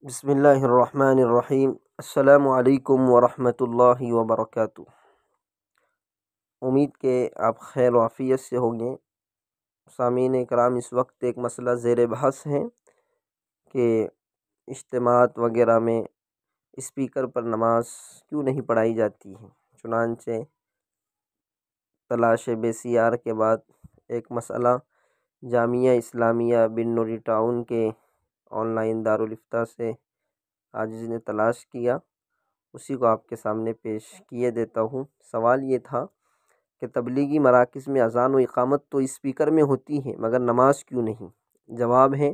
بسم اللہ الرحمن الرحیم۔ السلام علیکم ورحمۃ اللہ وبرکاتہ۔ امید کہ آپ خیر و عافیت سے ہوں گے۔ سامعین کرام، اس وقت ایک مسئلہ زیر بحث ہے کہ اجتماعات وغیرہ میں اسپیکر پر نماز کیوں نہیں پڑھائی جاتی ہے۔ چنانچہ تلاش بسیار کے بعد ایک مسئلہ جامعہ اسلامیہ بن نوری ٹاؤن کے آن لائن دارالافتاء سے آج جس نے تلاش کیا، اسی کو آپ کے سامنے پیش کیے دیتا ہوں۔ سوال یہ تھا کہ تبلیغی مراکز میں اذان و اقامت تو اسپیکر میں ہوتی ہے، مگر نماز کیوں نہیں؟ جواب ہے،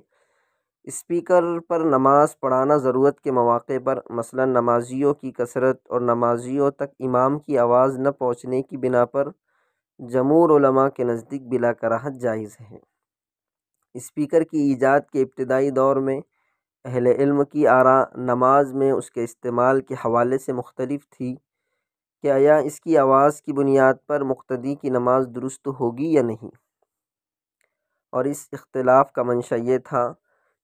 اسپیکر پر نماز پڑھانا ضرورت کے مواقع پر، مثلا نمازیوں کی کثرت اور نمازیوں تک امام کی آواز نہ پہنچنے کی بنا پر، جمہور علماء کے نزدیک بلا کراہت جائز ہے۔ اسپیکر کی ایجاد کے ابتدائی دور میں اہل علم کی آراء نماز میں اس کے استعمال کے حوالے سے مختلف تھی کہ آیا اس کی آواز کی بنیاد پر مقتدی کی نماز درست ہوگی یا نہیں، اور اس اختلاف کا منشا یہ تھا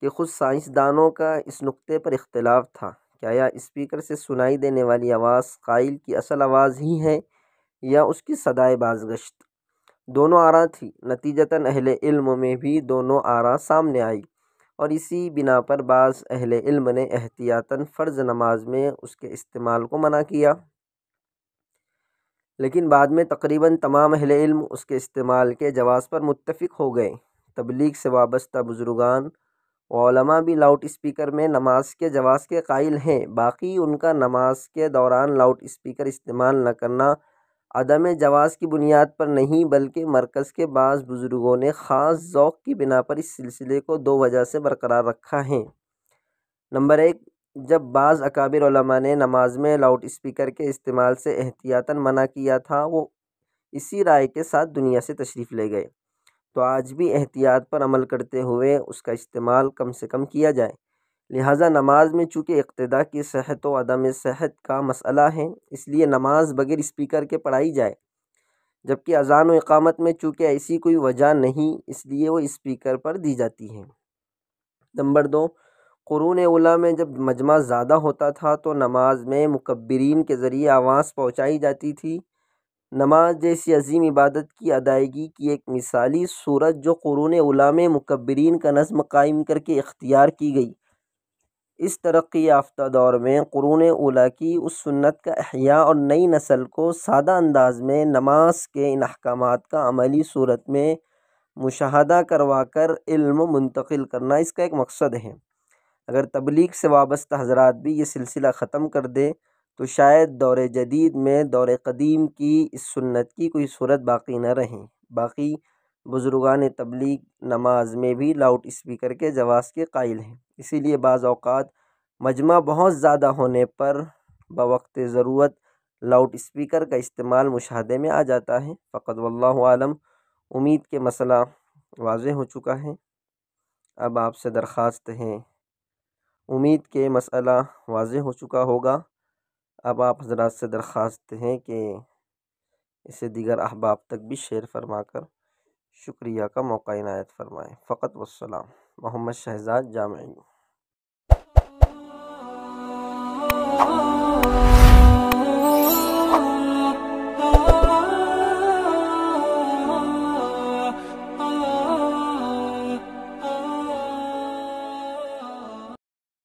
کہ خود سائنسدانوں کا اس نقطے پر اختلاف تھا کہ آیا اسپیکر سے سنائی دینے والی آواز قائل کی اصل آواز ہی ہے یا اس کی صدائے بازگشت۔ دونوں آراء تھی، نتیجتاً اہل علم میں بھی دونوں آراء سامنے آئی، اور اسی بنا پر بعض اہل علم نے احتیاطاً فرض نماز میں اس کے استعمال کو منع کیا، لیکن بعد میں تقریباً تمام اہل علم اس کے استعمال کے جواز پر متفق ہو گئے۔ تبلیغ سے وابستہ بزرگان و علماء بھی لاؤڈ اسپیکر میں نماز کے جواز کے قائل ہیں، باقی ان کا نماز کے دوران لاؤڈ اسپیکر استعمال نہ کرنا عدم جواز کی بنیاد پر نہیں، بلکہ مرکز کے بعض بزرگوں نے خاص ذوق کی بنا پر اس سلسلے کو دو وجہ سے برقرار رکھا ہے۔ نمبر ایک، جب بعض اکابر علماء نے نماز میں لاؤڈ اسپیکر کے استعمال سے احتیاطاً منع کیا تھا، وہ اسی رائے کے ساتھ دنیا سے تشریف لے گئے، تو آج بھی احتیاط پر عمل کرتے ہوئے اس کا استعمال کم سے کم کیا جائے۔ لہٰذا نماز میں چونکہ اقتداء کی صحت و عدم صحت کا مسئلہ ہے، اس لیے نماز بغیر اسپیکر کے پڑھائی جائے، جبکہ اذان و اقامت میں چونکہ ایسی کوئی وجہ نہیں، اس لیے وہ اسپیکر پر دی جاتی ہے۔ نمبر دو، قرون اولیٰ میں جب مجمع زیادہ ہوتا تھا تو نماز میں مکبرین کے ذریعے آواز پہنچائی جاتی تھی۔ نماز جیسی عظیم عبادت کی ادائیگی کی ایک مثالی صورت جو قرون اولیٰ میں مکبرین کا نظم قائم کر کے اختیار کی گئی، اس ترقی یافتہ دور میں قرون اولیٰ کی اس سنت کا احیاء اور نئی نسل کو سادہ انداز میں نماز کے ان احکامات کا عملی صورت میں مشاہدہ کروا کر علم منتقل کرنا اس کا ایک مقصد ہے۔ اگر تبلیغ سے وابستہ حضرات بھی یہ سلسلہ ختم کر دے تو شاید دور جدید میں دور قدیم کی اس سنت کی کوئی صورت باقی نہ رہے۔ باقی بزرگان تبلیغ نماز میں بھی لاؤڈ اسپیکر کے جواز کے قائل ہیں، اسی لیے بعض اوقات مجمع بہت زیادہ ہونے پر بوقت ضرورت لاؤڈ اسپیکر کا استعمال مشاہدے میں آ جاتا ہے۔ فقط واللہ عالم۔ امید کہ مسئلہ واضح ہو چکا ہے۔ اب آپ سے درخواست ہے، امید کہ مسئلہ واضح ہو چکا ہوگا، اب آپ حضرات سے درخواست ہے کہ اسے دیگر احباب تک بھی شیئر فرما کر شکریہ کا موقع عنایت فرمائیں۔ فقط والسلام۔ محمد شہزاد جامعی۔